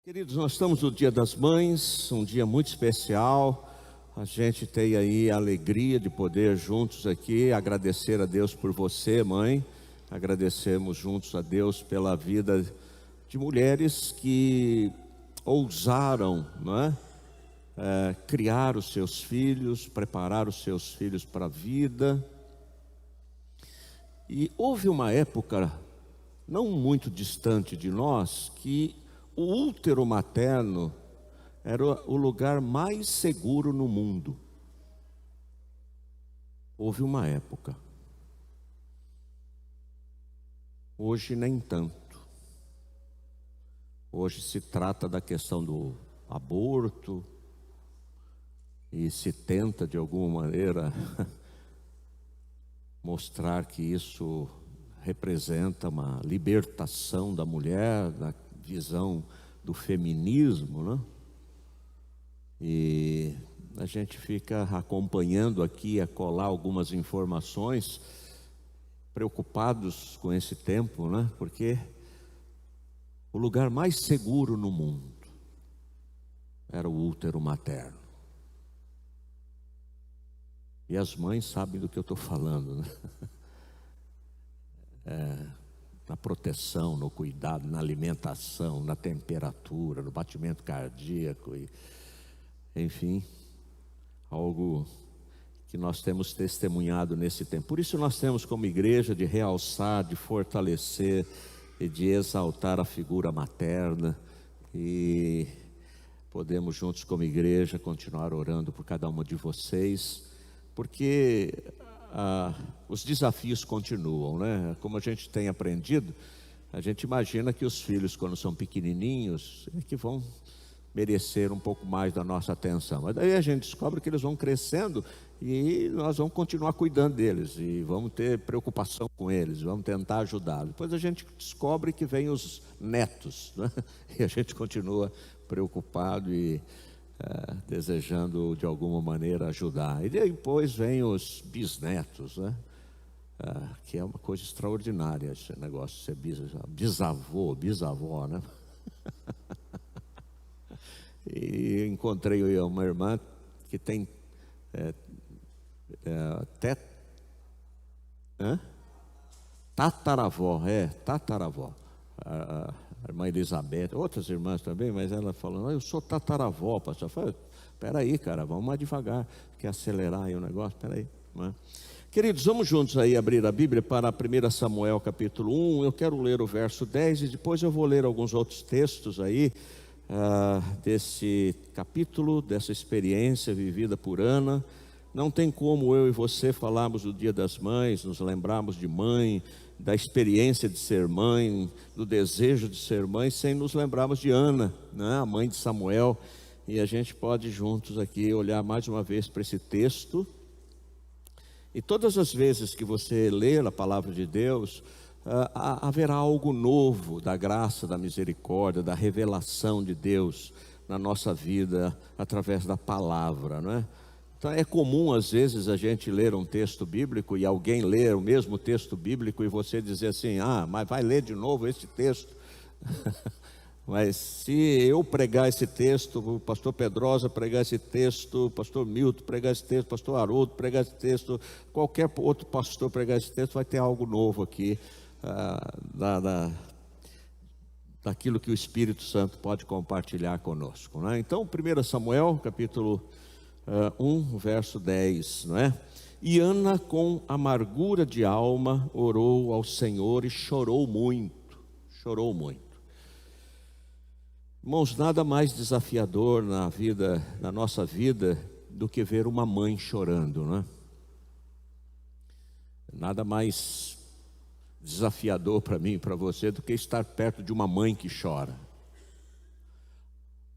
Queridos, nós estamos no Dia das Mães, um dia muito especial. A gente tem aí a alegria de poder juntos aqui agradecer a Deus por você, mãe. Agradecemos juntos a Deus pela vida de mulheres que ousaram, não é? Criar os seus filhos, preparar os seus filhos para a vida. E houve uma época, não muito distante de nós, que o útero materno era o lugar mais seguro no mundo. Houve uma época. Hoje nem tanto. Hoje se trata da questão do aborto e se tenta de alguma maneira mostrar que isso representa uma libertação da mulher, da visão do feminismo, né? E a gente fica acompanhando aqui, a colar algumas informações, preocupados com esse tempo, né? Porque o lugar mais seguro no mundo era o útero materno. E as mães sabem do que eu estou falando, né? Na proteção, no cuidado, na alimentação, na temperatura, no batimento cardíaco, enfim, algo que nós temos testemunhado nesse tempo. Por isso nós temos como igreja de realçar, de fortalecer e de exaltar a figura materna, e podemos juntos como igreja continuar orando por cada uma de vocês, porque os desafios continuam, né? Como a gente tem aprendido, a gente imagina que os filhos, quando são pequenininhos, é que vão merecer um pouco mais da nossa atenção. Mas daí a gente descobre que eles vão crescendo e nós vamos continuar cuidando deles e vamos ter preocupação com eles, vamos tentar ajudá-los. Depois a gente descobre que vem os netos, né? E a gente continua preocupado e desejando de alguma maneira ajudar. E depois vem os bisnetos, né? Que é uma coisa extraordinária esse negócio de ser bisavô, bisavó, né? E encontrei uma irmã que tem tataravó, tataravó. A irmã Elizabeth, outras irmãs também, mas ela falando, eu sou tataravó, pastor. Eu falei, espera aí, cara, vamos mais devagar, quer acelerar aí o negócio, espera aí, né? Queridos, vamos juntos aí abrir a Bíblia para 1 Samuel capítulo 1, eu quero ler o verso 10 e depois eu vou ler alguns outros textos aí, desse capítulo, dessa experiência vivida por Ana. Não tem como eu e você falarmos do Dia das Mães, nos lembrarmos de mãe, da experiência de ser mãe, do desejo de ser mãe, sem nos lembrarmos de Ana, né? A mãe de Samuel. E a gente pode juntos aqui olhar mais uma vez para esse texto. E todas as vezes que você ler a palavra de Deus, haverá algo novo da graça, da misericórdia, da revelação de Deus na nossa vida através da palavra, não é? Então é comum às vezes a gente ler um texto bíblico e alguém ler o mesmo texto bíblico e você dizer assim, mas vai ler de novo esse texto. Mas se eu pregar esse texto, o pastor Pedrosa pregar esse texto, o pastor Milton pregar esse texto, o pastor Haroldo pregar esse texto, qualquer outro pastor pregar esse texto, vai ter algo novo aqui, daquilo que o Espírito Santo pode compartilhar conosco, não é? Então 1 Samuel capítulo 1, verso 10, não é? E Ana, com amargura de alma, orou ao Senhor e chorou muito, chorou muito. Irmãos, nada mais desafiador na nossa vida, do que ver uma mãe chorando, não é? Nada mais desafiador para mim e para você do que estar perto de uma mãe que chora.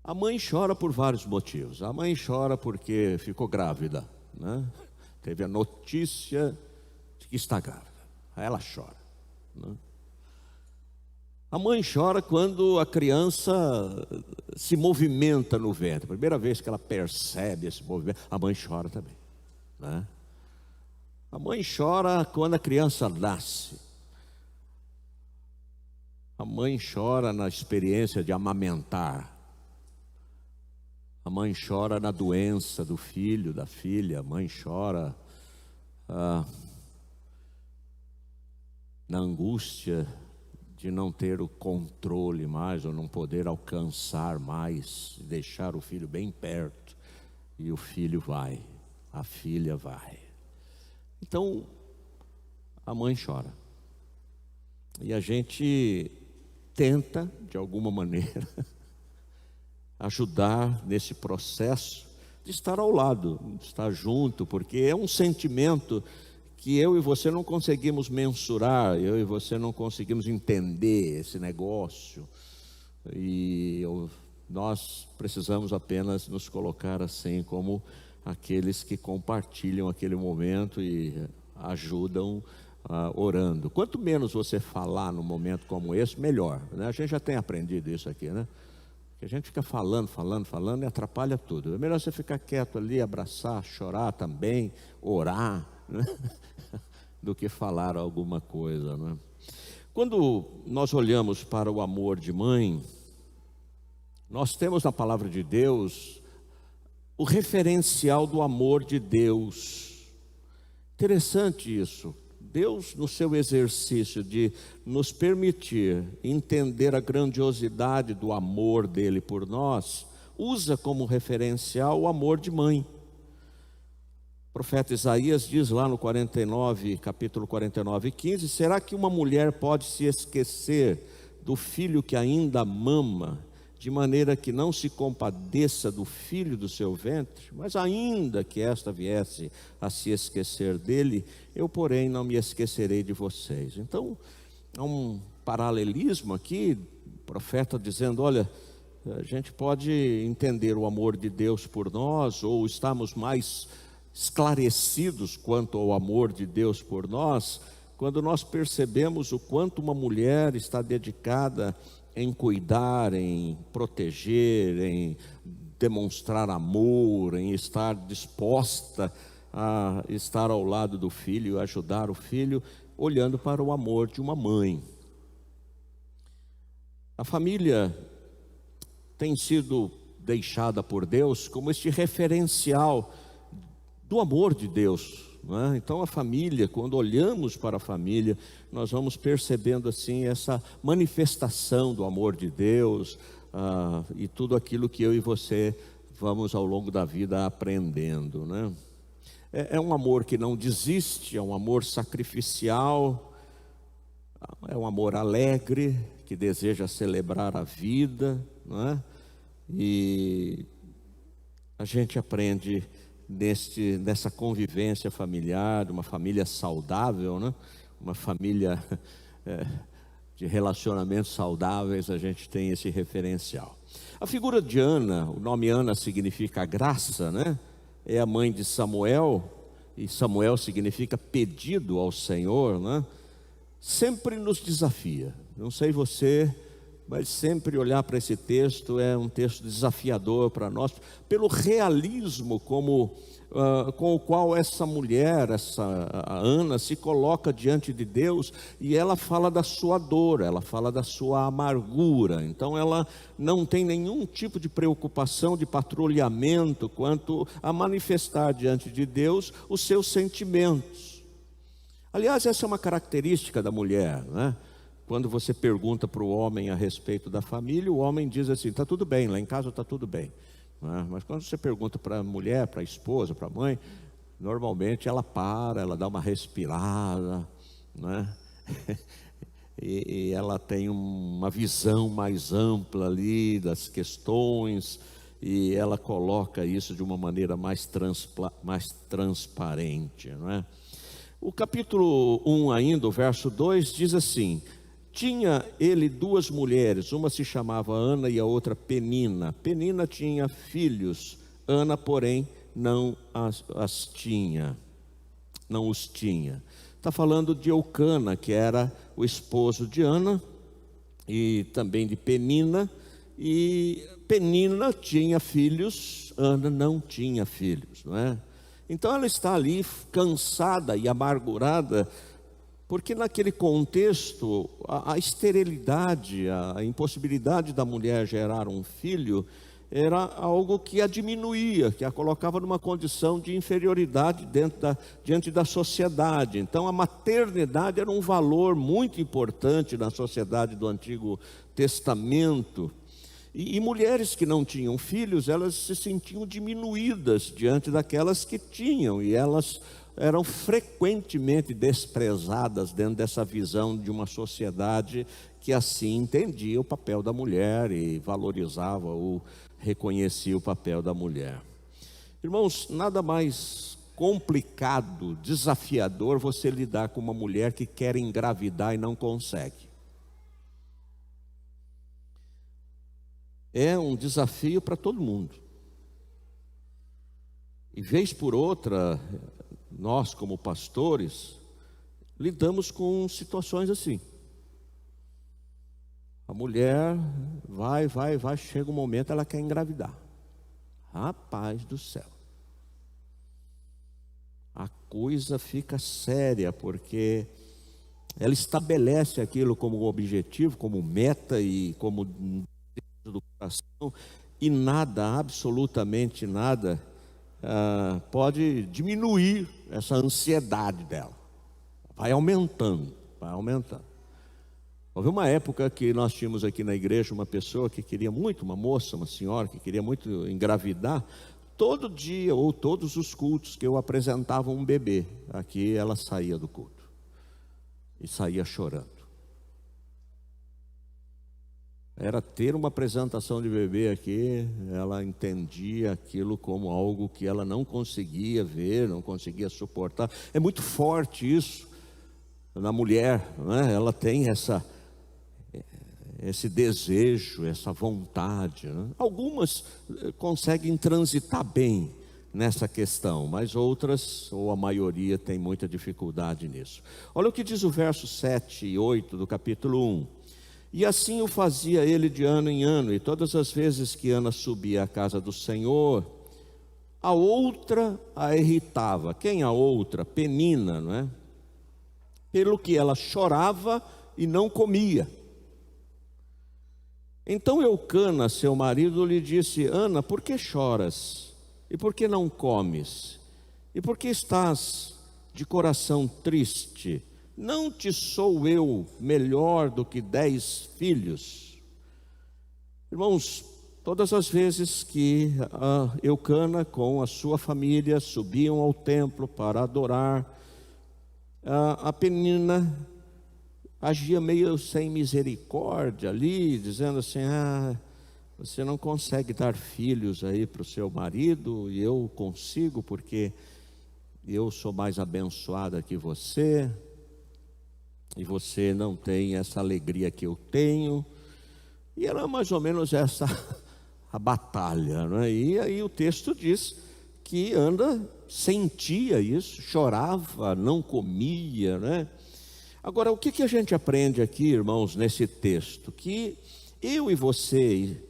A mãe chora por vários motivos. A mãe chora porque ficou grávida, né? Teve a notícia de que está grávida, aí ela chora, né? A mãe chora quando a criança se movimenta no ventre. A primeira vez que ela percebe esse movimento, a mãe chora também, né? A mãe chora quando a criança nasce. A mãe chora na experiência de amamentar, A mãe chora na doença do filho, da filha. A mãe chora na angústia de não ter o controle mais, ou não poder alcançar mais, deixar o filho bem perto. E o filho vai, a filha vai. Então, a mãe chora. E a gente tenta, de alguma maneira, ajudar nesse processo de estar ao lado, de estar junto, porque é um sentimento que eu e você não conseguimos mensurar, eu e você não conseguimos entender esse negócio. E nós precisamos apenas nos colocar assim como aqueles que compartilham aquele momento e ajudam orando. Quanto menos você falar num momento como esse, melhor, né? A gente já tem aprendido isso aqui, né? Que a gente fica falando e atrapalha tudo. É melhor você ficar quieto ali, abraçar, chorar também, orar, né? Do que falar alguma coisa, né? Quando nós olhamos para o amor de mãe, nós temos na palavra de Deus o referencial do amor de Deus. Interessante isso. Deus, no seu exercício de nos permitir entender a grandiosidade do amor dele por nós, usa como referencial o amor de mãe. O profeta Isaías diz lá no capítulo 49, 15: será que uma mulher pode se esquecer do filho que ainda mama, de maneira que não se compadeça do filho do seu ventre? Mas ainda que esta viesse a se esquecer dele, eu, porém, não me esquecerei de vocês. Então, há um paralelismo aqui, o profeta dizendo: olha, a gente pode entender o amor de Deus por nós, ou estamos mais esclarecidos quanto ao amor de Deus por nós, quando nós percebemos o quanto uma mulher está dedicada em cuidar, em proteger, em demonstrar amor, em estar disposta a estar ao lado do filho, ajudar o filho, olhando para o amor de uma mãe. A família tem sido deixada por Deus como este referencial do amor de Deus, não é? Então a família, quando olhamos para a família, nós vamos percebendo assim essa manifestação do amor de Deus, e tudo aquilo que eu e você vamos ao longo da vida aprendendo, né? É um amor que não desiste, é um amor sacrificial, é um amor alegre, que deseja celebrar a vida, não é? E a gente aprende nessa convivência familiar, uma família saudável, né? Uma família de relacionamentos saudáveis, a gente tem esse referencial. A figura de Ana, o nome Ana significa graça, né? É a mãe de Samuel, e Samuel significa pedido ao Senhor, né? Sempre nos desafia. Não sei você, mas sempre olhar para esse texto é um texto desafiador para nós, pelo realismo com o qual essa mulher, a Ana, se coloca diante de Deus, e ela fala da sua dor, ela fala da sua amargura. Então ela não tem nenhum tipo de preocupação, de patrulhamento quanto a manifestar diante de Deus os seus sentimentos. Aliás, essa é uma característica da mulher, né? Quando você pergunta para o homem a respeito da família, o homem diz assim: está tudo bem, lá em casa está tudo bem. Mas quando você pergunta para a mulher, para a esposa, para a mãe, normalmente ela para, ela dá uma respirada, né? E ela tem uma visão mais ampla ali das questões, e ela coloca isso de uma maneira mais transparente, não é? O capítulo 1 ainda, o verso 2 diz assim: tinha ele duas mulheres, uma se chamava Ana e a outra Penina. Penina tinha filhos, Ana, porém, não os tinha. Está falando de Eucana, que era o esposo de Ana, e também de Penina. E Penina tinha filhos, Ana não tinha filhos, não é? Então ela está ali cansada e amargurada, porque naquele contexto, a esterilidade, a impossibilidade da mulher gerar um filho, era algo que a diminuía, que a colocava numa condição de inferioridade diante da sociedade. Então a maternidade era um valor muito importante na sociedade do Antigo Testamento. E mulheres que não tinham filhos, elas se sentiam diminuídas diante daquelas que tinham, e elas eram frequentemente desprezadas dentro dessa visão de uma sociedade que assim entendia o papel da mulher e valorizava ou reconhecia o papel da mulher. Irmãos, nada mais complicado, desafiador você lidar com uma mulher que quer engravidar e não consegue. É um desafio para todo mundo. E vez por outra, nós como pastores, lidamos com situações assim. A mulher vai, chega um momento ela quer engravidar. Rapaz do céu. A coisa fica séria, porque ela estabelece aquilo como objetivo, como meta e como do coração, e nada, absolutamente nada, pode diminuir essa ansiedade dela. Vai aumentando, vai aumentando. Houve uma época que nós tínhamos aqui na igreja uma pessoa que queria muito, uma moça, uma senhora que queria muito engravidar. Todo dia ou todos os cultos que eu apresentava um bebê, aqui ela saía do culto e saía chorando. Era ter uma apresentação de bebê aqui, ela entendia aquilo como algo que ela não conseguia ver, não conseguia suportar. É muito forte isso na mulher, não é? Ela tem esse desejo, essa vontade, né? Algumas conseguem transitar bem nessa questão, mas outras, ou a maioria, tem muita dificuldade nisso. Olha o que diz o verso 7 e 8 do capítulo 1. E assim o fazia ele de ano em ano, e todas as vezes que Ana subia à casa do Senhor, a outra a irritava. Quem a outra? Penina, não é? Pelo que ela chorava e não comia. Então Eucana, seu marido, lhe disse: Ana, por que choras? E por que não comes? E por que estás de coração triste? Não te sou eu melhor do que 10 filhos? Irmãos, todas as vezes que Eucana com a sua família subiam ao templo para adorar, a Penina agia meio sem misericórdia ali, dizendo assim: você não consegue dar filhos aí para o seu marido, e eu consigo porque eu sou mais abençoada que você, e você não tem essa alegria que eu tenho. E era mais ou menos essa a batalha, não é? E aí o texto diz que Ana sentia isso, chorava, não comia, né? Agora, o que a gente aprende aqui, irmãos, nesse texto? Que eu e você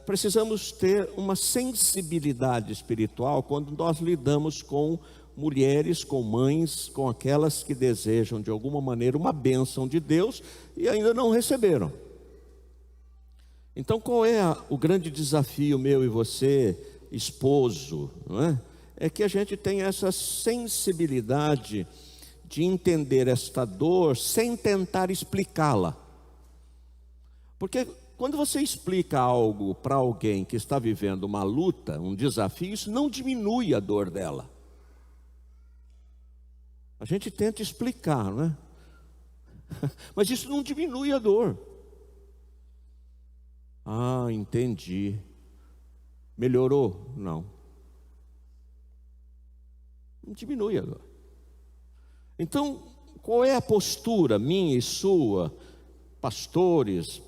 precisamos ter uma sensibilidade espiritual quando nós lidamos com mulheres, com mães, com aquelas que desejam de alguma maneira uma bênção de Deus e ainda não receberam. Então, qual é o grande desafio meu e você, esposo, não é? É que a gente tenha essa sensibilidade de entender esta dor sem tentar explicá-la. Porque quando você explica algo para alguém que está vivendo uma luta, um desafio, isso não diminui a dor dela. A gente tenta explicar, não é? Mas isso não diminui a dor. Ah, entendi. Melhorou? Não. Não diminui a dor. Então, qual é a postura minha e sua, pastores,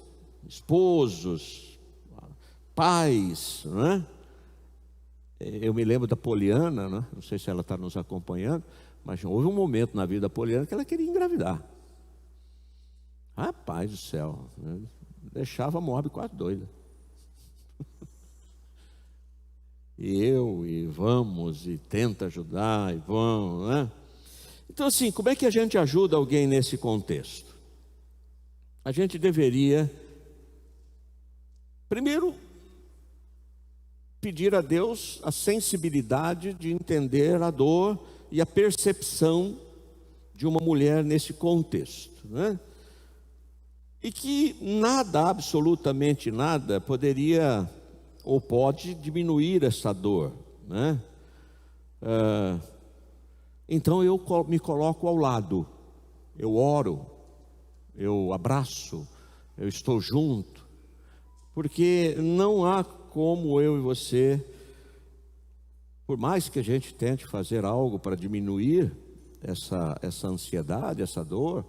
esposos, pais, não é? Eu me lembro da Poliana, né? Não sei se ela está nos acompanhando, mas houve um momento na vida da Poliana que ela queria engravidar. Rapaz do céu, né? Deixava a Moab quase doida. E vamos, e tenta ajudar, e vamos, né? Então assim, como é que a gente ajuda alguém nesse contexto? A gente deveria, primeiro, pedir a Deus a sensibilidade de entender a dor e a percepção de uma mulher nesse contexto, né? E que nada, absolutamente nada, poderia ou pode diminuir essa dor, né? Então eu me coloco ao lado, eu oro, eu abraço, eu estou junto, porque não há como eu e você, por mais que a gente tente fazer algo para diminuir essa ansiedade, essa dor,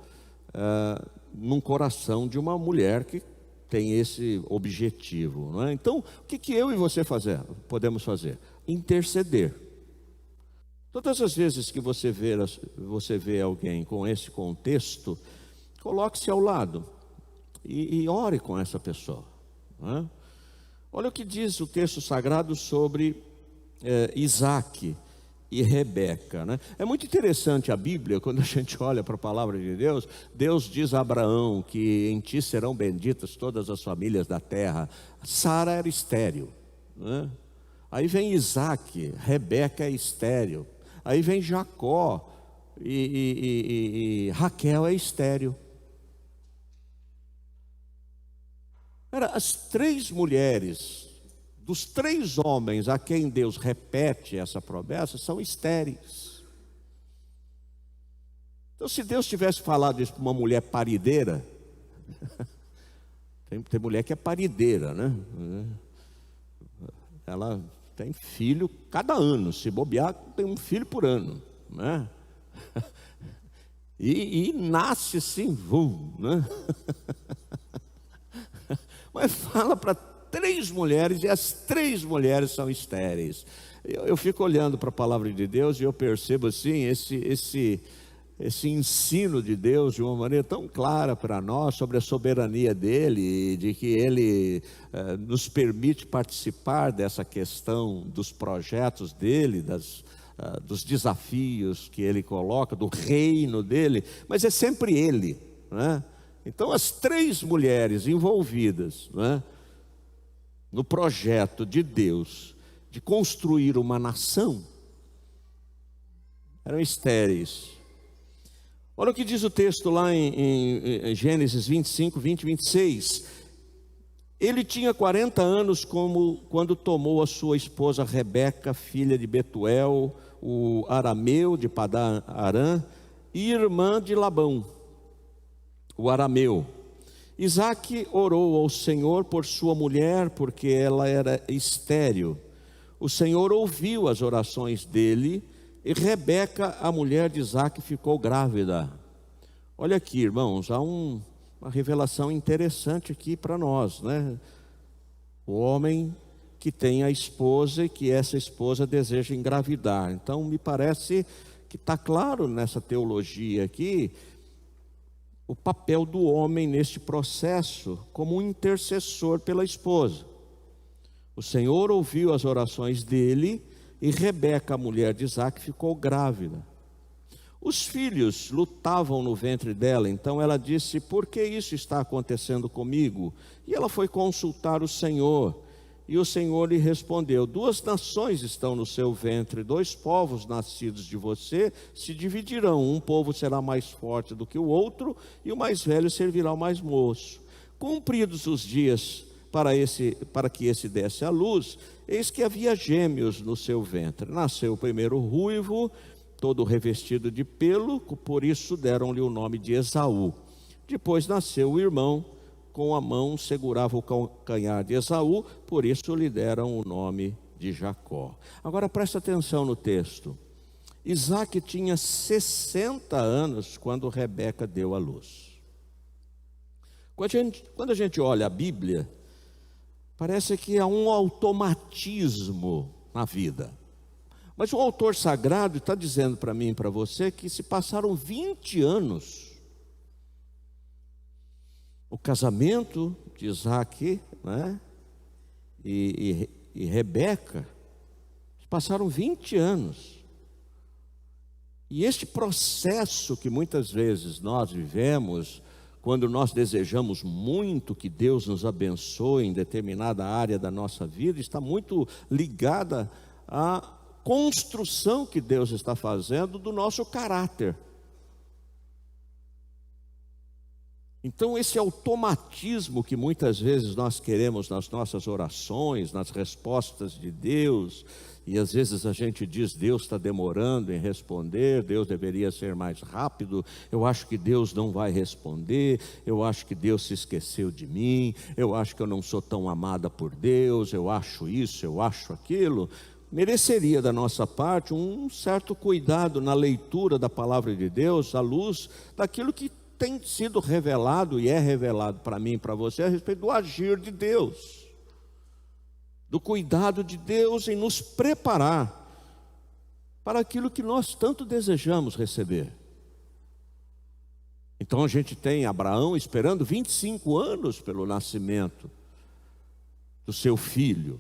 num coração de uma mulher que tem esse objetivo, não é? Então, o que eu e você podemos fazer? Interceder. Todas as vezes que você vê alguém com esse contexto, coloque-se ao lado e ore com essa pessoa, não é? Olha o que diz o texto sagrado sobre Isaac e Rebeca, né? É muito interessante a Bíblia, quando a gente olha para a palavra de Deus. Deus diz a Abraão que em ti serão benditas todas as famílias da terra. Sara era estéril, né? Aí vem Isaac, Rebeca é estéril. Aí vem Jacó e Raquel é estéril. As 3 mulheres dos 3 homens a quem Deus repete essa promessa são estéreis. Então, se Deus tivesse falado isso para uma mulher parideira, tem mulher que é parideira, né? Ela tem filho cada ano, se bobear, tem um filho por ano, né? E nasce assim, né? Mas fala para 3 mulheres e as 3 mulheres são estéreis. Eu fico olhando para a palavra de Deus e eu percebo assim esse ensino de Deus de uma maneira tão clara para nós sobre a soberania dele, de que ele nos permite participar dessa questão dos projetos dele, dos desafios que ele coloca, do reino dele, mas é sempre ele, né? Então as 3 mulheres envolvidas, né, no projeto de Deus de construir uma nação, eram estéreis. Olha o que diz o texto lá em Gênesis 25, 20 e 26. Ele tinha 40 anos quando tomou a sua esposa Rebeca, filha de Betuel, o arameu de Padã Arã, e irmã de Labão, o arameu. Isaac orou ao Senhor por sua mulher, porque ela era estéril. O Senhor ouviu as orações dele, e Rebeca, a mulher de Isaac, ficou grávida. Olha aqui, irmãos, há uma revelação interessante aqui para nós, né? O homem que tem a esposa e que essa esposa deseja engravidar. Então, me parece que está claro nessa teologia aqui o papel do homem neste processo como um intercessor pela esposa. O Senhor ouviu as orações dele e Rebeca, a mulher de Isaac, ficou grávida. Os filhos lutavam no ventre dela, então ela disse: por que isso está acontecendo comigo? E ela foi consultar o Senhor, e o Senhor lhe respondeu: 2 nações estão no seu ventre, 2 povos nascidos de você se dividirão, um povo será mais forte do que o outro, e o mais velho servirá ao mais moço. Cumpridos os dias para que esse desse à luz, eis que havia gêmeos no seu ventre. Nasceu o primeiro ruivo, todo revestido de pelo, por isso deram-lhe o nome de Esaú. Depois nasceu o irmão, com a mão segurava o calcanhar de Esaú, por isso lhe deram o nome de Jacó. Agora presta atenção no texto. Isaac tinha 60 anos quando Rebeca deu à luz. Quando a gente olha a Bíblia, parece que há um automatismo na vida. Mas o autor sagrado está dizendo para mim e para você que se passaram 20 anos. O casamento de Isaac, né, e Rebeca, passaram 20 anos. E este processo que muitas vezes nós vivemos quando nós desejamos muito que Deus nos abençoe em determinada área da nossa vida, está muito ligada à construção que Deus está fazendo do nosso caráter. Então, esse automatismo que muitas vezes nós queremos nas nossas orações, nas respostas de Deus, e às vezes a gente diz: Deus está demorando em responder, Deus deveria ser mais rápido, eu acho que Deus não vai responder, eu acho que Deus se esqueceu de mim, eu acho que eu não sou tão amada por Deus, eu acho isso, eu acho aquilo. Mereceria da nossa parte um certo cuidado na leitura da palavra de Deus, à luz daquilo que tem sido revelado e é revelado para mim e para você a respeito do agir de Deus, do cuidado de Deus em nos preparar para aquilo que nós tanto desejamos receber. Então a gente tem Abraão esperando 25 anos pelo nascimento do seu filho.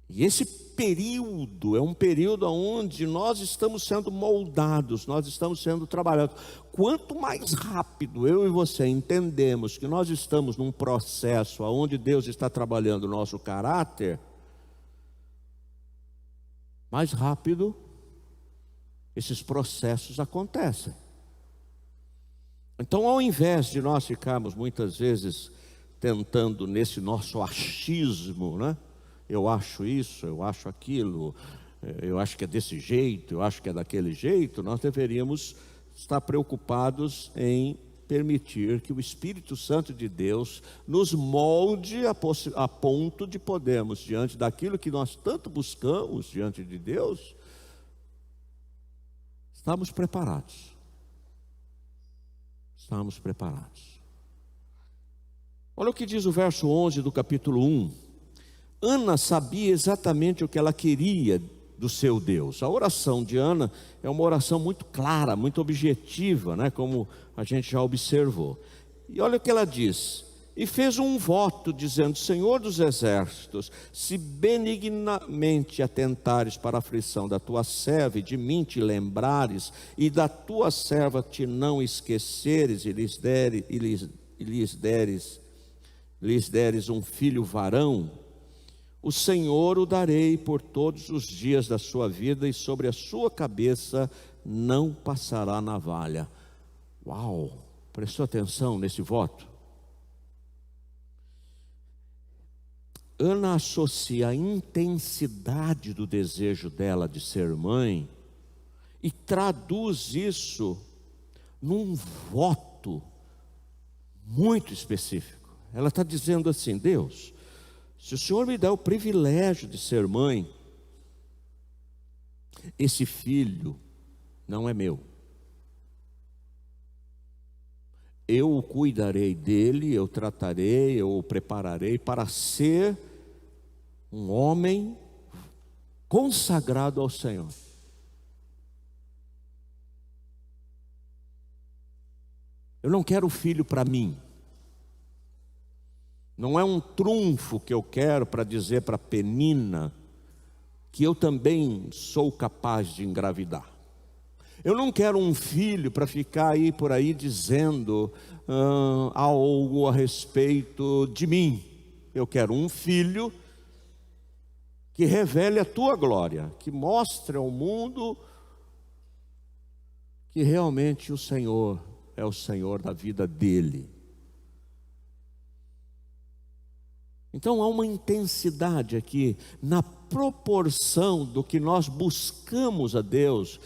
E esse período é um período onde nós estamos sendo moldados, nós estamos sendo trabalhados. Quanto mais rápido eu e você entendemos que nós estamos num processo onde Deus está trabalhando o nosso caráter, mais rápido esses processos acontecem. Então, ao invés de nós ficarmos muitas vezes tentando nesse nosso achismo, né? Eu acho isso, eu acho aquilo, eu acho que é desse jeito, eu acho que é daquele jeito, nós deveríamos estar preocupados em permitir que o Espírito Santo de Deus nos molde a ponto de podermos, diante daquilo que nós tanto buscamos diante de Deus, estamos preparados. Estamos preparados. Olha o que diz o verso 11 do capítulo 1. Ana sabia exatamente o que ela queria do seu Deus. A oração de Ana é uma oração muito clara, muito objetiva, né? Como a gente já observou. E olha o que ela diz: e fez um voto dizendo: Senhor dos exércitos, se benignamente atentares para a aflição da tua serva e de mim te lembrares, e da tua serva te não esqueceres, e lhes deres um filho varão, o Senhor o darei por todos os dias da sua vida, e sobre a sua cabeça não passará navalha. Uau! Prestou atenção nesse voto? Ana associa a intensidade do desejo dela de ser mãe e traduz isso num voto muito específico. Ela está dizendo assim: Deus, se o Senhor me dá o privilégio de ser mãe, esse filho não é meu. Eu o cuidarei dele, eu tratarei, eu o prepararei para ser um homem consagrado ao Senhor. Eu não quero filho para mim. Não é um trunfo que eu quero para dizer para Penina que eu também sou capaz de engravidar. Eu não quero um filho para ficar aí por aí dizendo algo a respeito de mim. Eu quero um filho que revele a tua glória, que mostre ao mundo que realmente o Senhor é o Senhor da vida dele. Então há uma intensidade aqui na proporção do que nós buscamos a Deus,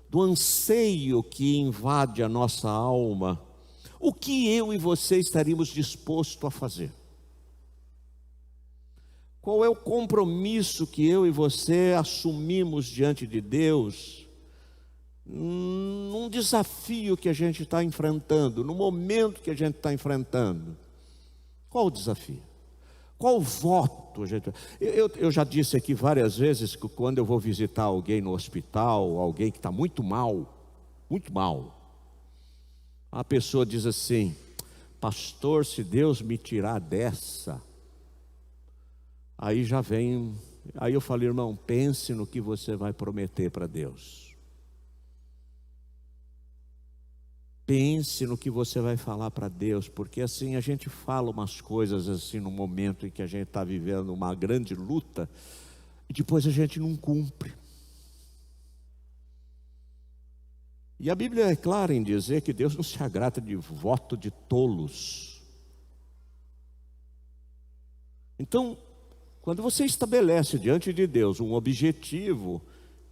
do anseio que invade a nossa alma. O que eu e você estaríamos dispostos a fazer? Qual é o compromisso que eu e você assumimos diante de Deus, num desafio que a gente está enfrentando, no momento que a gente está enfrentando? Qual o desafio? Qual voto? Eu já disse aqui várias vezes que quando eu vou visitar alguém no hospital, alguém que está muito mal, a pessoa diz assim: pastor, se Deus me tirar dessa, aí eu falo: irmão, pense no que você vai prometer para Deus. pense no que você vai falar para Deus, porque assim a gente fala umas coisas assim no momento em que a gente está vivendo uma grande luta, e depois a gente não cumpre. E a Bíblia é clara em dizer que Deus não se agrada de voto de tolos. Então, quando você estabelece diante de Deus um objetivo,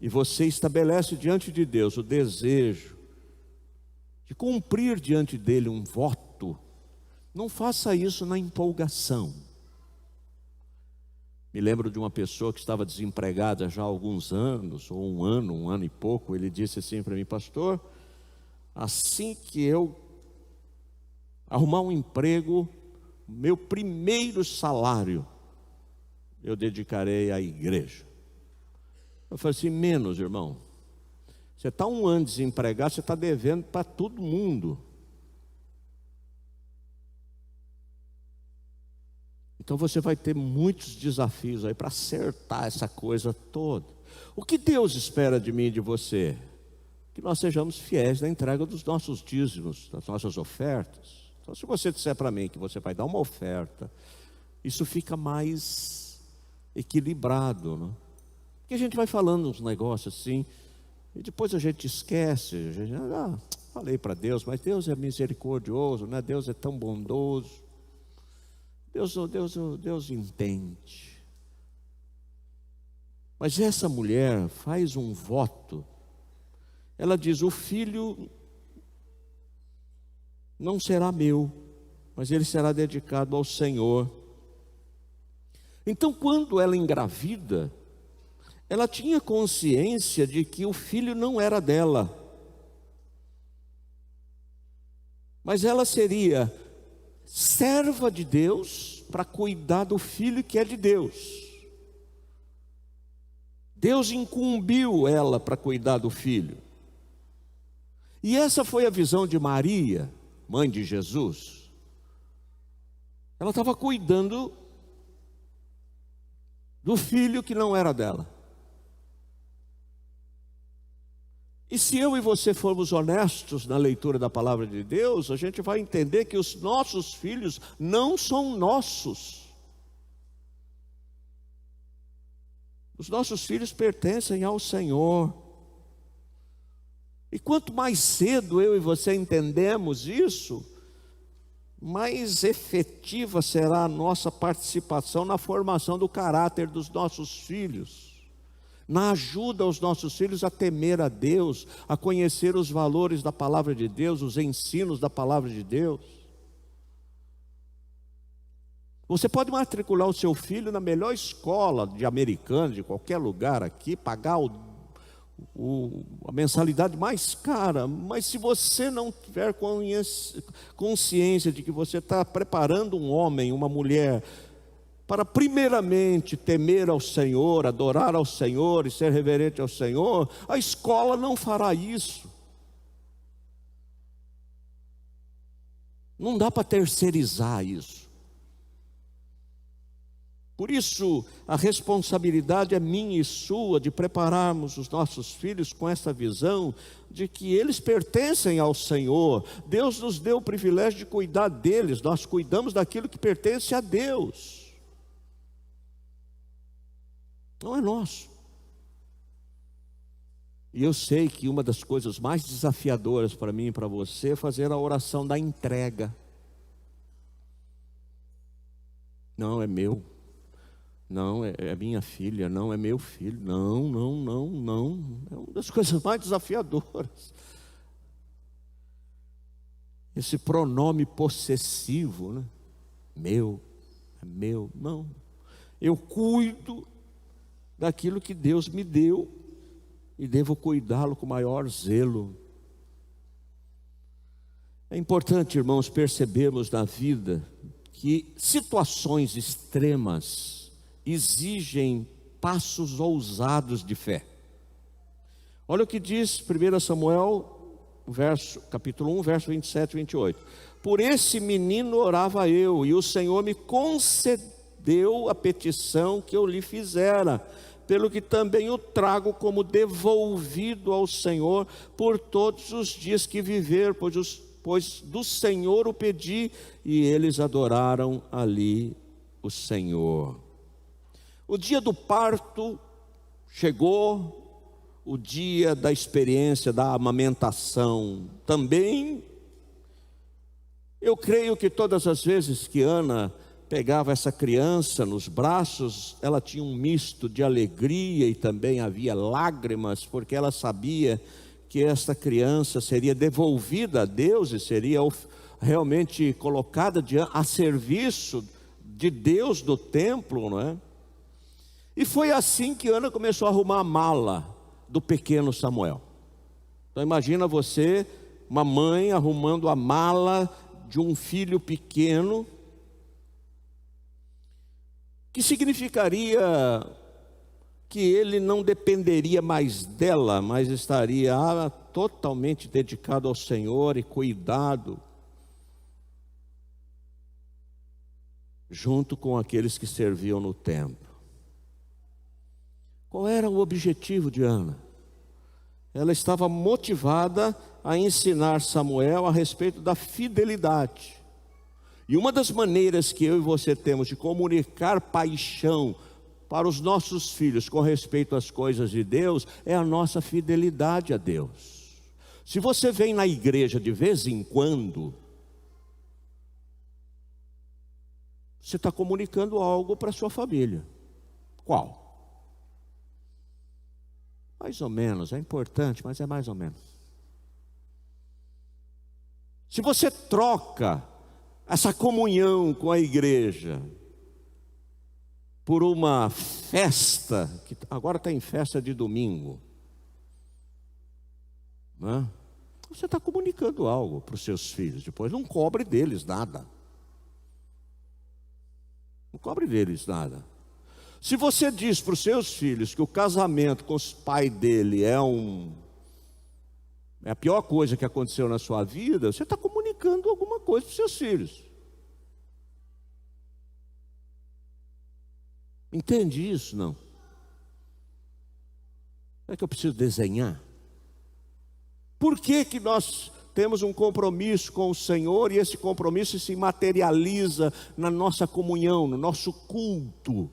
e você estabelece diante de Deus o desejo de cumprir diante dele um voto, não faça isso na empolgação. Me lembro de uma pessoa que estava desempregada já há alguns anos, ou um ano e pouco. Ele disse assim para mim: pastor, assim que eu arrumar um emprego, meu primeiro salário eu dedicarei à igreja. Eu falei assim: menos, irmão. Você está um ano desempregado, você está devendo para todo mundo. Então você vai ter muitos desafios aí para acertar essa coisa toda. O que Deus espera de mim e de você? Que nós sejamos fiéis na entrega dos nossos dízimos, das nossas ofertas. Então, se você disser para mim que você vai dar uma oferta, isso fica mais equilibrado, né? Porque a gente vai falando uns negócios assim, e depois a gente esquece. A gente, falei para Deus, mas Deus é misericordioso, né? Deus é tão bondoso. Deus entende. Mas essa mulher faz um voto. Ela diz: o filho não será meu, mas ele será dedicado ao Senhor. Então, quando ela engravida, ela tinha consciência de que o filho não era dela, mas ela seria serva de Deus para cuidar do filho que é de Deus. Deus incumbiu ela para cuidar do filho. E essa foi a visão de Maria, mãe de Jesus. Ela estava cuidando do filho que não era dela. E se eu e você formos honestos na leitura da palavra de Deus, a gente vai entender que os nossos filhos não são nossos. Os nossos filhos pertencem ao Senhor. E quanto mais cedo eu e você entendemos isso, mais efetiva será a nossa participação na formação do caráter dos nossos filhos, na ajuda aos nossos filhos a temer a Deus, a conhecer os valores da palavra de Deus, os ensinos da palavra de Deus. Você pode matricular o seu filho na melhor escola de americano, de qualquer lugar aqui, pagar a mensalidade mais cara, mas se você não tiver consciência de que você está preparando um homem, uma mulher, para primeiramente temer ao Senhor, adorar ao Senhor e ser reverente ao Senhor, a escola não fará isso. Não dá para terceirizar isso. Por isso, a responsabilidade é minha e sua de prepararmos os nossos filhos com essa visão de que eles pertencem ao Senhor. Deus nos deu o privilégio de cuidar deles, nós cuidamos daquilo que pertence a Deus. Não é nosso. E eu sei que uma das coisas mais desafiadoras para mim e para você é fazer a oração da entrega. Não, é meu. Não, é minha filha. Não, é meu filho. Não. É uma das coisas mais desafiadoras. Esse pronome possessivo, né? Meu, é meu. Não. Eu cuido daquilo que Deus me deu e devo cuidá-lo com maior zelo. É importante, irmãos, percebermos na vida que situações extremas exigem passos ousados de fé. Olha o que diz 1 Samuel, capítulo 1, verso 27 e 28. Por esse menino orava eu, e o Senhor me concedeu a petição que eu lhe fizera. pelo que também o trago como devolvido ao Senhor por todos os dias que viver, pois do Senhor o pedi, e eles adoraram ali o Senhor. O dia do parto chegou, o dia da experiência da amamentação também. Eu creio que todas as vezes que Ana pegava essa criança nos braços, ela tinha um misto de alegria e também havia lágrimas, porque ela sabia que esta criança seria devolvida a Deus e seria realmente colocada a serviço de Deus do templo, não é? E foi assim que Ana começou a arrumar a mala do pequeno Samuel. Então imagina você, uma mãe arrumando a mala de um filho pequeno, que significaria que ele não dependeria mais dela, mas estaria totalmente dedicado ao Senhor e cuidado, junto com aqueles que serviam no templo. Qual era o objetivo de Ana? Ela estava motivada a ensinar Samuel a respeito da fidelidade. E uma das maneiras que eu e você temos de comunicar paixão para os nossos filhos com respeito às coisas de Deus é a nossa fidelidade a Deus. Se você vem na igreja de vez em quando, você está comunicando algo para a sua família. Qual? Mais ou menos, é importante, mas é mais ou menos. Se você troca essa comunhão com a igreja por uma festa, que agora está em festa de domingo, né? Você está comunicando algo para os seus filhos. Depois não cobre deles nada. Não cobre deles nada. Se você diz para os seus filhos que o casamento com os pais dele é a pior coisa que aconteceu na sua vida, você está comunicando alguma coisa para os seus filhos. Entende isso? Não? É que eu preciso desenhar. Por que que nós temos um compromisso com o Senhor e esse compromisso se materializa na nossa comunhão, no nosso culto?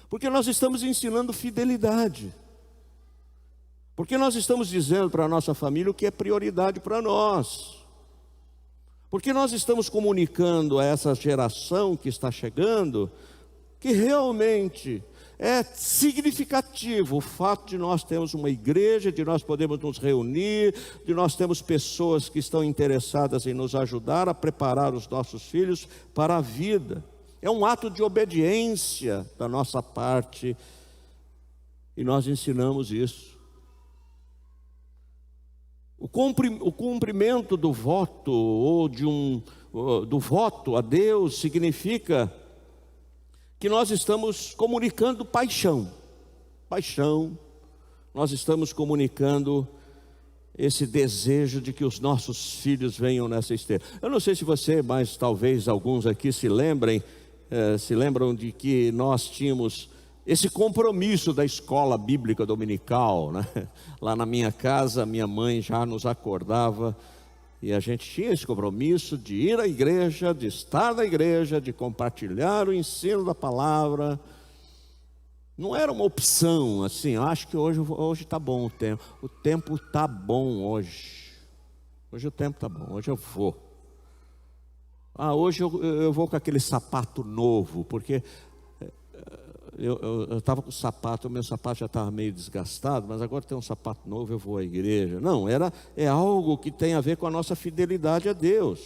Porque nós estamos ensinando fidelidade. Porque nós estamos dizendo para a nossa família o que é prioridade para nós. Porque nós estamos comunicando a essa geração que está chegando que realmente é significativo o fato de nós termos uma igreja, de nós podermos nos reunir, de nós termos pessoas que estão interessadas em nos ajudar a preparar os nossos filhos para a vida. É um ato de obediência da nossa parte e nós ensinamos isso. O cumprimento do voto ou do voto a Deus significa que nós estamos comunicando paixão. Nós estamos comunicando esse desejo de que os nossos filhos venham nessa esteira. Eu não sei se você, mas talvez alguns aqui se lembram de que nós tínhamos esse compromisso da escola bíblica dominical, né? Lá na minha casa, minha mãe já nos acordava e a gente tinha esse compromisso de ir à igreja, de estar na igreja, de compartilhar o ensino da palavra. Não era uma opção assim, acho que hoje está bom o tempo está bom hoje o tempo está bom, hoje eu vou. Hoje eu vou com aquele sapato novo, porque eu estava com o sapato, o meu sapato já estava meio desgastado, mas agora tem um sapato novo, eu vou à igreja. Não, é algo que tem a ver com a nossa fidelidade a Deus.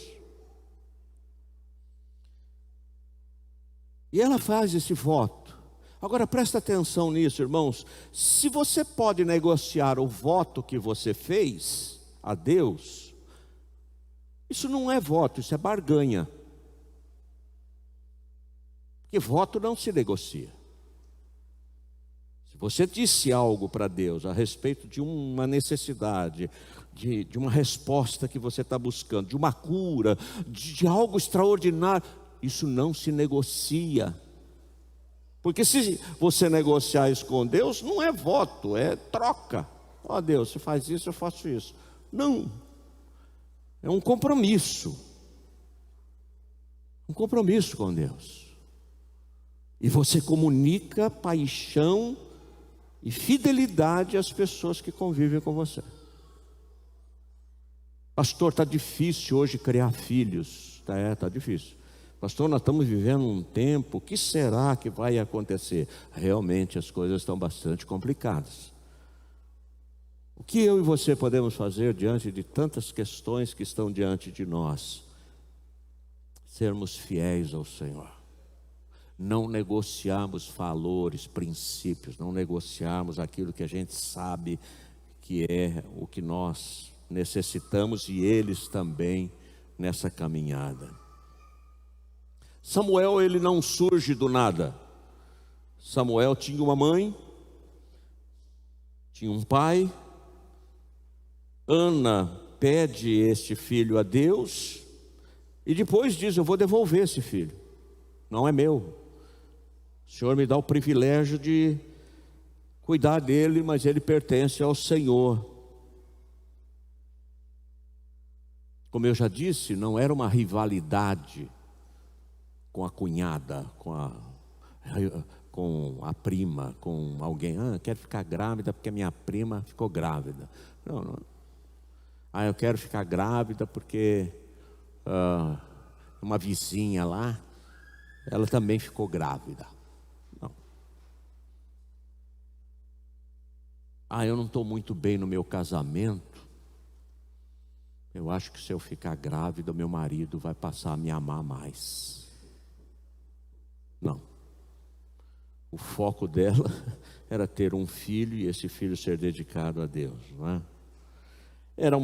E ela faz esse voto. Agora presta atenção nisso, irmãos. Se você pode negociar o voto que você fez a Deus, isso não é voto, isso é barganha. Porque voto não se negocia. Se você disse algo para Deus a respeito de uma necessidade, de uma resposta que você está buscando, de uma cura, de algo extraordinário, isso não se negocia. Porque se você negociar isso com Deus, não é voto, é troca. Ó Deus, você faz isso, eu faço isso. Não, é um compromisso. Um compromisso com Deus. E você comunica paixão e fidelidade às pessoas que convivem com você. Pastor, está difícil hoje criar filhos. Está difícil. Pastor, nós estamos vivendo um tempo, o que será que vai acontecer? Realmente as coisas estão bastante complicadas. O que eu e você podemos fazer diante de tantas questões que estão diante de nós? Sermos fiéis ao Senhor. Não negociarmos valores, princípios, não negociarmos aquilo que a gente sabe que é o que nós necessitamos e eles também nessa caminhada. Samuel, ele não surge do nada. Samuel tinha uma mãe, tinha um pai. Ana pede este filho a Deus e depois diz: eu vou devolver esse filho, não é meu. O Senhor me dá o privilégio de cuidar dele, mas ele pertence ao Senhor. Como eu já disse, não era uma rivalidade com a cunhada, com a prima, com alguém. Quero ficar grávida porque a minha prima ficou grávida. Não. Eu quero ficar grávida porque uma vizinha lá, ela também ficou grávida. Não. Eu não estou muito bem no meu casamento. Eu acho que se eu ficar grávida, meu marido vai passar a me amar mais. Não. O foco dela era ter um filho e esse filho ser dedicado a Deus, não é? Era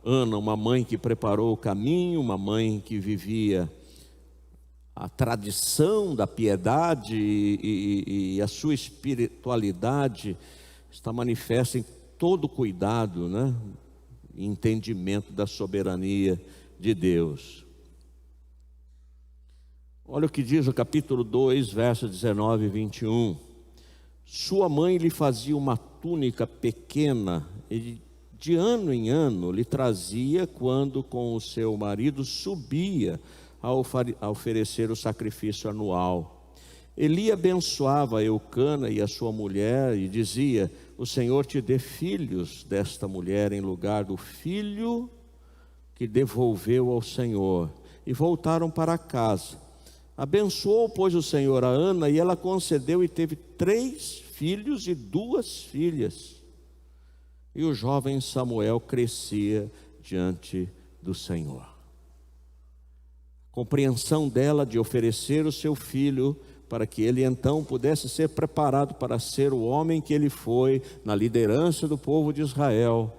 Ana, uma mãe que preparou o caminho, uma mãe que vivia a tradição da piedade e a sua espiritualidade está manifesta em todo cuidado, né? E entendimento da soberania de Deus. Olha o que diz o capítulo 2, versos 19 e 21. Sua mãe lhe fazia uma túnica pequena e de ano em ano lhe trazia quando com o seu marido subia a oferecer o sacrifício anual. Eli abençoava Eucana e a sua mulher e dizia: o Senhor te dê filhos desta mulher em lugar do filho que devolveu ao Senhor. E voltaram para casa. Abençoou, pois, o Senhor a Ana, e ela concedeu e teve 3 filhos e 2 filhas. E o jovem Samuel crescia diante do Senhor. A compreensão dela de oferecer o seu filho para que ele então pudesse ser preparado para ser o homem que ele foi na liderança do povo de Israel,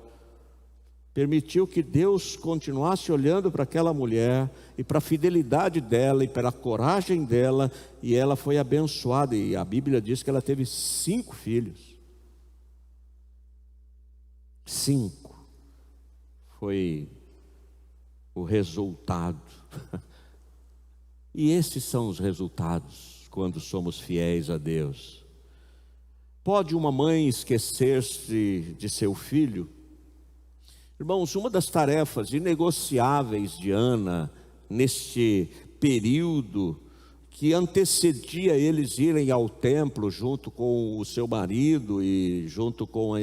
permitiu que Deus continuasse olhando para aquela mulher e para a fidelidade dela e para a coragem dela, e ela foi abençoada, e a Bíblia diz que ela teve 5 filhos. 5 foi o resultado. E esses são os resultados quando somos fiéis a Deus. Pode uma mãe esquecer-se de seu filho? Irmãos, uma das tarefas inegociáveis de Ana, neste período que antecedia eles irem ao templo junto com o seu marido e junto com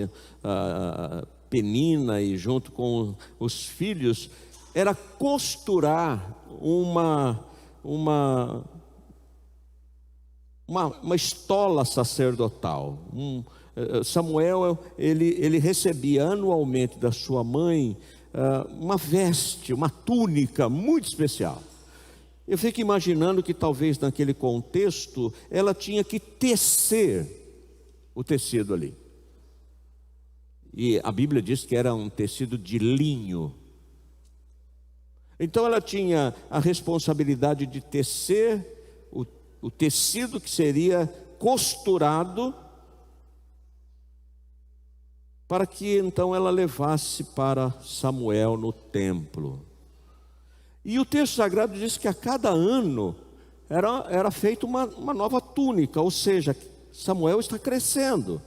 a Penina e junto com os filhos, era costurar uma estola sacerdotal. Samuel, ele recebia anualmente da sua mãe uma veste, uma túnica muito especial. Eu fico imaginando que talvez naquele contexto ela tinha que tecer o tecido ali. E a Bíblia diz que era um tecido de linho. Então ela tinha a responsabilidade de tecer o tecido que seria costurado para que então ela levasse para Samuel no templo. E o texto sagrado diz que a cada ano era feita uma nova túnica, ou seja, Samuel está crescendo.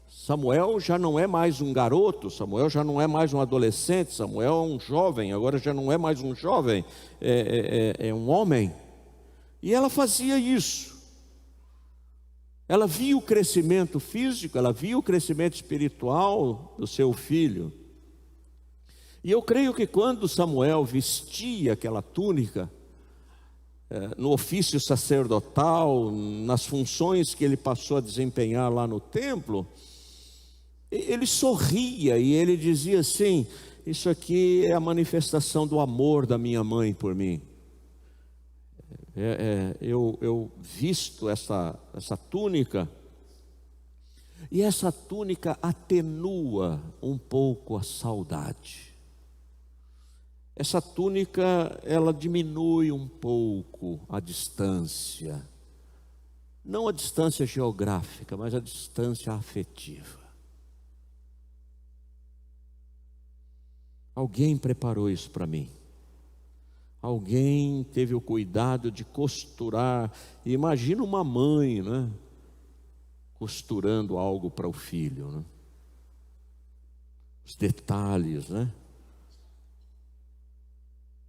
Samuel já não é mais um garoto, Samuel já não é mais um adolescente, Samuel é um jovem, agora já não é mais um jovem, é um homem. E ela fazia isso. Ela via o crescimento físico, ela via o crescimento espiritual do seu filho. E eu creio que quando Samuel vestia aquela túnica, no ofício sacerdotal, nas funções que ele passou a desempenhar lá no templo, ele sorria e ele dizia assim: isso aqui é a manifestação do amor da minha mãe por mim. Eu visto essa túnica, e essa túnica atenua um pouco a saudade. Essa túnica, ela diminui um pouco a distância, não a distância geográfica, mas a distância afetiva. Alguém preparou isso para mim. Alguém teve o cuidado de costurar. Imagina uma mãe, né, costurando algo para o filho, né? Os detalhes, né?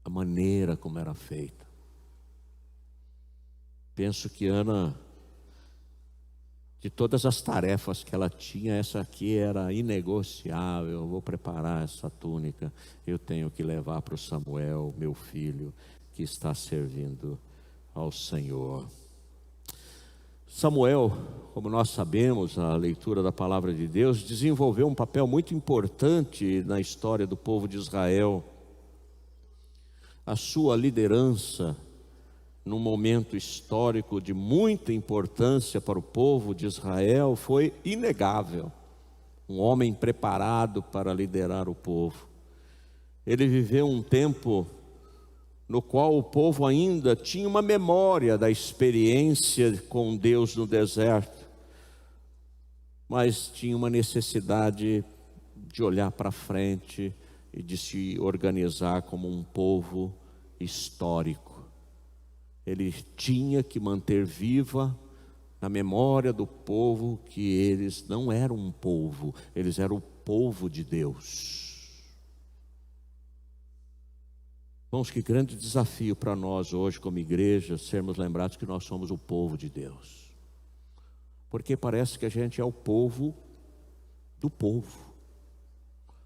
A maneira como era feita. Penso que Ana, de todas as tarefas que ela tinha, essa aqui era inegociável. Eu vou preparar essa túnica, eu tenho que levar para o Samuel, meu filho, que está servindo ao Senhor. Samuel, como nós sabemos, a leitura da palavra de Deus, desenvolveu um papel muito importante na história do povo de Israel. A sua liderança, num momento histórico de muita importância para o povo de Israel, foi inegável. Um homem preparado para liderar o povo. Ele viveu um tempo no qual o povo ainda tinha uma memória da experiência com Deus no deserto, mas tinha uma necessidade de olhar para frente e de se organizar como um povo histórico. Ele tinha que manter viva na memória do povo que eles não eram um povo, eles eram o povo de Deus. Irmãos, que grande desafio para nós hoje como igreja, sermos lembrados que nós somos o povo de Deus. Porque parece que a gente é o povo do povo.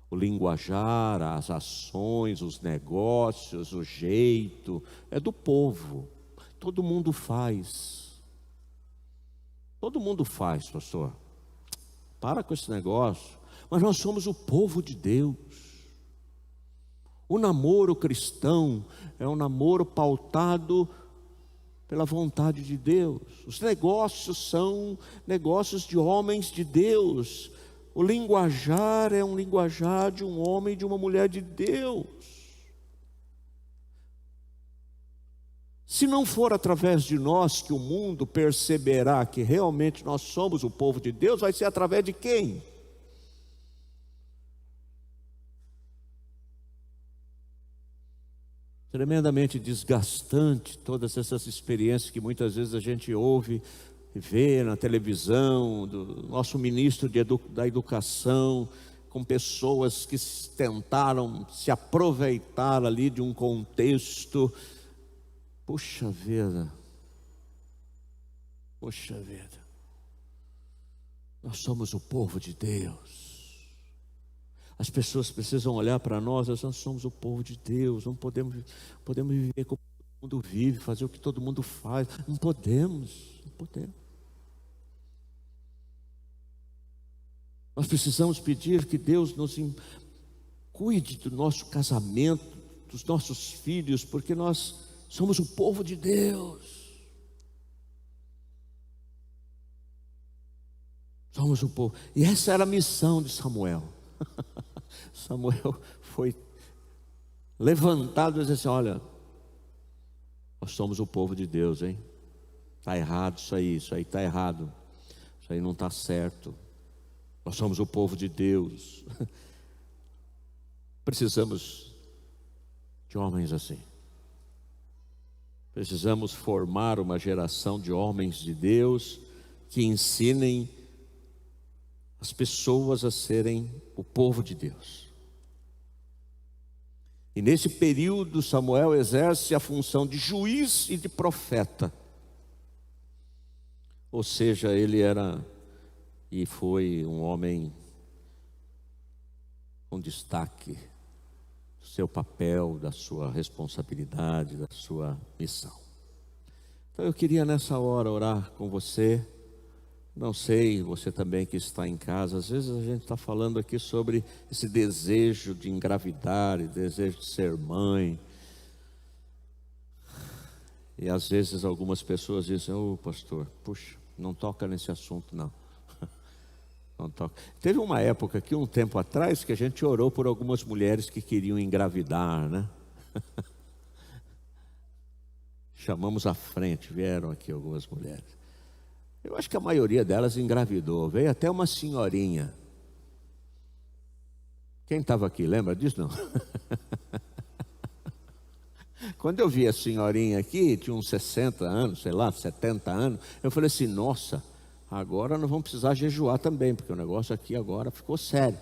O linguajar, as ações, os negócios, o jeito, é do povo. Todo mundo faz. Todo mundo faz, pastor. Para com esse negócio. Mas nós somos o povo de Deus. O namoro cristão é um namoro pautado pela vontade de Deus. Os negócios são negócios de homens de Deus. O linguajar é um linguajar de um homem e de uma mulher de Deus. Se não for através de nós que o mundo perceberá que realmente nós somos o povo de Deus, vai ser através de quem? Tremendamente desgastante todas essas experiências que muitas vezes a gente ouve e vê na televisão, do nosso ministro da educação, com pessoas que tentaram se aproveitar ali de um contexto. Poxa vida, nós somos o povo de Deus. As pessoas precisam olhar para nós somos o povo de Deus, não podemos viver como todo mundo vive, fazer o que todo mundo faz, não podemos. Nós precisamos pedir que Deus nos cuide do nosso casamento, dos nossos filhos, porque nós somos o povo de Deus. Somos o povo. E essa era a missão de Samuel. Samuel foi levantado e disse assim: olha, nós somos o povo de Deus, hein? Está errado isso aí está errado. Isso aí não está certo. Nós somos o povo de Deus. Precisamos de homens assim. Precisamos formar uma geração de homens de Deus que ensinem as pessoas a serem o povo de Deus. E nesse período, Samuel exerce a função de juiz e de profeta. Ou seja, ele era e foi um homem com destaque do seu papel, da sua responsabilidade, da sua missão. Então eu queria nessa hora orar com você. Não sei, você também que está em casa, às vezes a gente está falando aqui sobre esse desejo de engravidar, desejo de ser mãe. E às vezes algumas pessoas dizem: ô pastor, puxa, não toca nesse assunto não. Não toca. Teve uma época aqui, um tempo atrás, que a gente orou por algumas mulheres que queriam engravidar, né? Chamamos à frente, vieram aqui algumas mulheres. Eu acho que a maioria delas engravidou. Veio até uma senhorinha. Quem estava aqui, lembra disso? Não. Quando eu vi a senhorinha aqui, tinha uns 60 anos, sei lá, 70 anos, eu falei assim: nossa, agora nós vamos precisar jejuar também, porque o negócio aqui agora ficou sério.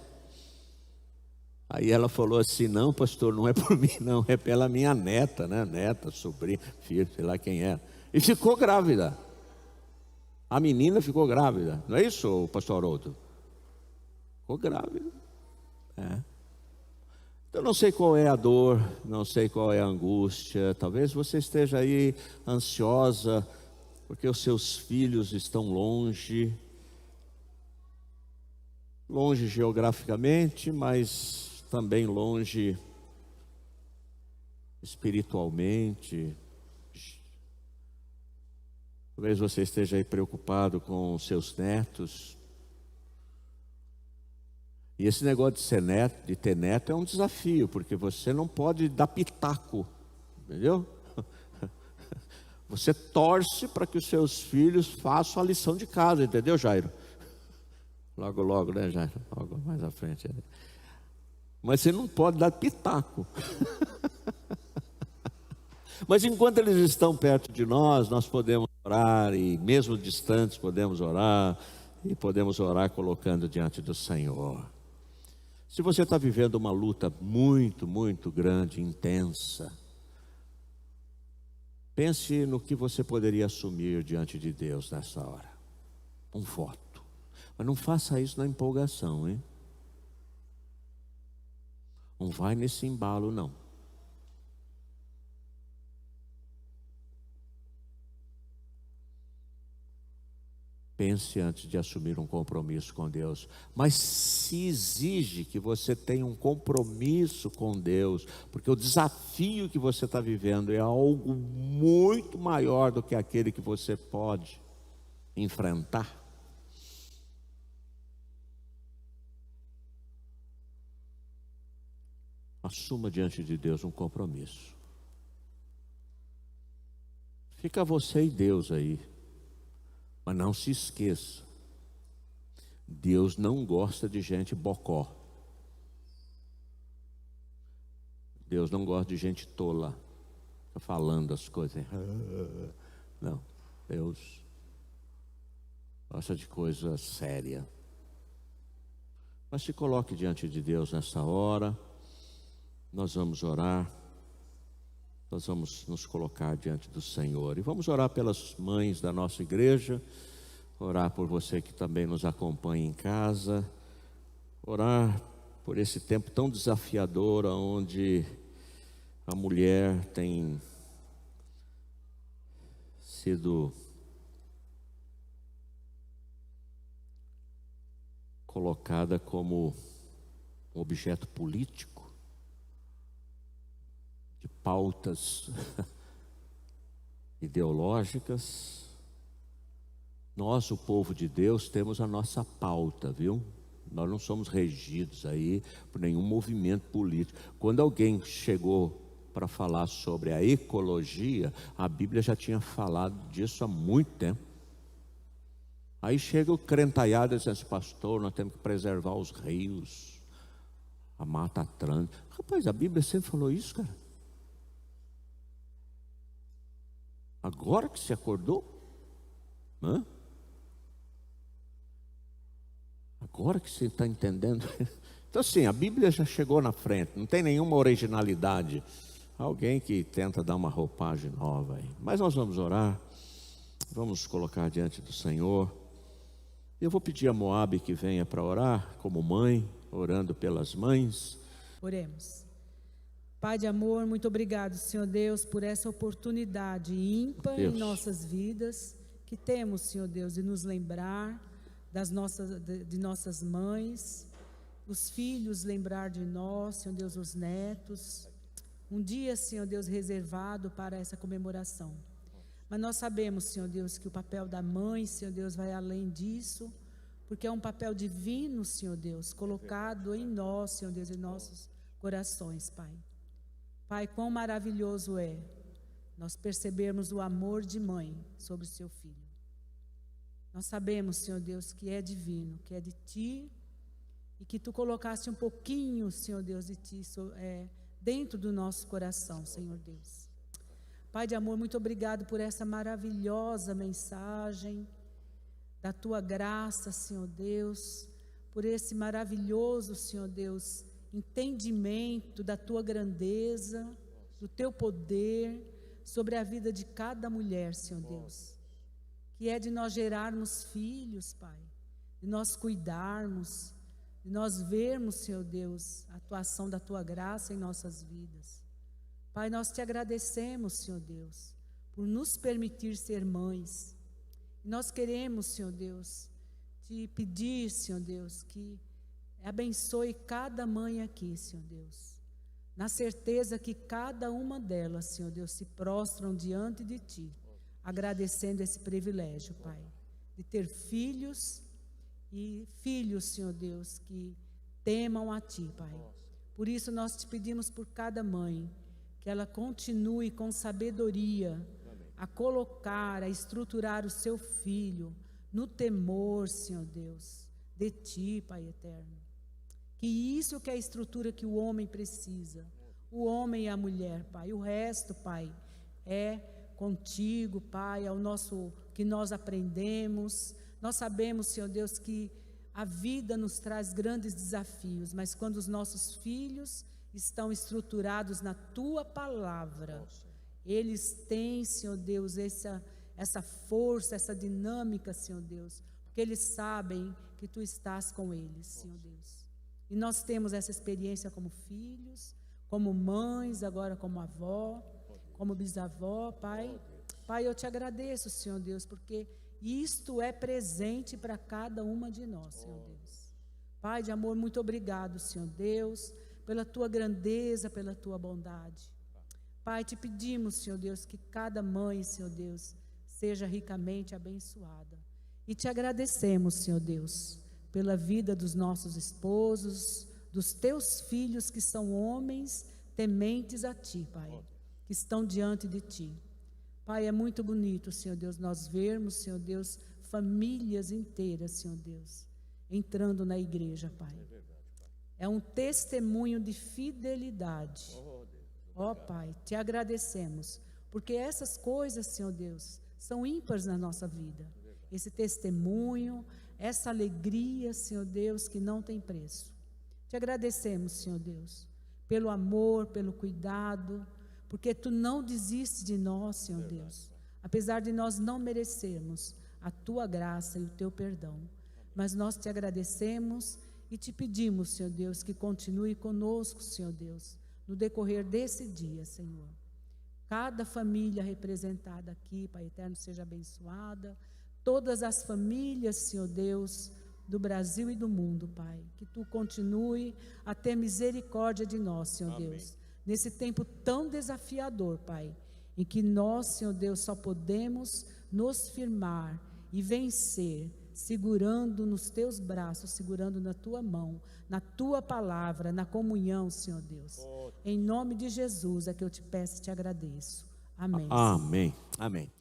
Aí ela falou assim: não, pastor, não é por mim não, é pela minha neta, né? Neta, sobrinha, filho, sei lá quem é. E ficou grávida. A menina ficou grávida, não é isso, pastor Haroldo? Ficou grávida. Eu não sei qual é a dor, não sei qual é a angústia. Talvez você esteja aí ansiosa, porque os seus filhos estão longe geograficamente, mas também longe espiritualmente. Talvez você esteja aí preocupado com os seus netos. E esse negócio de ser neto, de ter neto, é um desafio, porque você não pode dar pitaco, entendeu? Você torce para que os seus filhos façam a lição de casa, entendeu, Jairo? Logo, logo, né, Jairo? Logo mais à frente. Mas você não pode dar pitaco. Mas enquanto eles estão perto de nós, nós podemos orar, e mesmo distantes podemos orar, e podemos orar colocando diante do Senhor. Se você está vivendo uma luta muito, muito grande, intensa, pense no que você poderia assumir diante de Deus nessa hora. Um voto. Mas não faça isso na empolgação, hein? Não vai nesse embalo, não. Pense antes de assumir um compromisso com Deus. Mas se exige que você tenha um compromisso com Deus, porque o desafio que você está vivendo é algo muito maior do que aquele que você pode enfrentar. Assuma diante de Deus um compromisso. Fica você e Deus aí. Mas não se esqueça, Deus não gosta de gente bocó. Deus não gosta de gente tola, falando as coisas. Não, Deus gosta de coisa séria. Mas se coloque diante de Deus nessa hora. Nós vamos orar. Nós vamos nos colocar diante do Senhor. E vamos orar pelas mães da nossa igreja. Orar por você que também nos acompanha em casa. Orar por esse tempo tão desafiador, onde a mulher tem sido colocada como um objeto político, de pautas ideológicas. Nós, o povo de Deus, temos a nossa pauta, viu? Nós não somos regidos aí por nenhum movimento político. Quando alguém chegou para falar sobre a ecologia, a Bíblia já tinha falado disso há muito tempo. Aí chega o crentaiado e diz assim: pastor, nós temos que preservar os rios, a Mata Atlântica. Rapaz, a Bíblia sempre falou isso, cara. Agora que se acordou? Hã? Agora que você está entendendo? Então assim, a Bíblia já chegou na frente, não tem nenhuma originalidade. Alguém que tenta dar uma roupagem nova aí. Mas nós vamos orar, vamos colocar diante do Senhor. Eu vou pedir a Moabe que venha para orar, como mãe, orando pelas mães. Oremos. Pai de amor, muito obrigado, Senhor Deus, por essa oportunidade ímpar em nossas vidas, que temos, Senhor Deus, de nos lembrar de nossas mães, os filhos lembrar de nós, Senhor Deus, os netos. Um dia, Senhor Deus, reservado para essa comemoração. Mas nós sabemos, Senhor Deus, que o papel da mãe, Senhor Deus, vai além disso, porque é um papel divino, Senhor Deus, colocado em nós, Senhor Deus, em nossos corações, Pai. Pai, quão maravilhoso é nós percebermos o amor de mãe sobre o seu filho. Nós sabemos, Senhor Deus, que é divino, que é de Ti, e que Tu colocaste um pouquinho, Senhor Deus, de Ti dentro do nosso coração, Senhor Deus. Pai de amor, muito obrigado por essa maravilhosa mensagem da Tua graça, Senhor Deus, por esse maravilhoso, Senhor Deus, entendimento da Tua grandeza, do Teu poder sobre a vida de cada mulher, Senhor Deus, que é de nós gerarmos filhos, Pai, de nós cuidarmos, de nós vermos, Senhor Deus, a atuação da Tua graça em nossas vidas. Pai, nós Te agradecemos, Senhor Deus, por nos permitir ser mães. E nós queremos, Senhor Deus, Te pedir, Senhor Deus, que abençoe cada mãe aqui, Senhor Deus, na certeza que cada uma delas, Senhor Deus, se prostram diante de Ti, agradecendo esse privilégio, Pai, de ter filhos e filhos, Senhor Deus, que temam a Ti, Pai. Por isso nós Te pedimos por cada mãe, que ela continue com sabedoria a colocar, a estruturar o seu filho no temor, Senhor Deus, de Ti, Pai eterno. Que isso que é a estrutura que o homem precisa, o homem e a mulher, Pai. O resto, Pai, é contigo, Pai, é o nosso que nós aprendemos. Nós sabemos, Senhor Deus, que a vida nos traz grandes desafios, mas quando os nossos filhos estão estruturados na Tua palavra, eles têm, Senhor Deus, essa força, essa dinâmica, Senhor Deus, porque eles sabem que Tu estás com eles, Senhor Deus. E nós temos essa experiência como filhos, como mães, agora como avó, como bisavó, Pai. Pai, eu Te agradeço, Senhor Deus, porque isto é presente para cada uma de nós, Senhor Deus. Pai de amor, muito obrigado, Senhor Deus, pela Tua grandeza, pela Tua bondade. Pai, Te pedimos, Senhor Deus, que cada mãe, Senhor Deus, seja ricamente abençoada. E Te agradecemos, Senhor Deus, pela vida dos nossos esposos, dos Teus filhos que são homens tementes a Ti, Pai, que estão diante de Ti. Pai, é muito bonito, Senhor Deus, nós vermos, Senhor Deus, famílias inteiras, Senhor Deus, entrando na igreja, Pai. É um testemunho de fidelidade. Ó Pai, Te agradecemos, porque essas coisas, Senhor Deus, são ímpares na nossa vida. Esse testemunho, essa alegria, Senhor Deus, que não tem preço. Te agradecemos, Senhor Deus, pelo amor, pelo cuidado, porque Tu não desistes de nós, Senhor Deus, apesar de nós não merecermos a Tua graça e o Teu perdão. Mas nós Te agradecemos e Te pedimos, Senhor Deus, que continue conosco, Senhor Deus, no decorrer desse dia, Senhor. Cada família representada aqui, Pai eterno, seja abençoada. Todas as famílias, Senhor Deus, do Brasil e do mundo, Pai. Que Tu continue a ter misericórdia de nós, Senhor Amém. Deus. Nesse tempo tão desafiador, Pai, em que nós, Senhor Deus, só podemos nos firmar e vencer, segurando nos Teus braços, segurando na Tua mão, na Tua palavra, na comunhão, Senhor Deus. Em nome de Jesus é que eu Te peço e Te agradeço. Amém. Amém. Amém.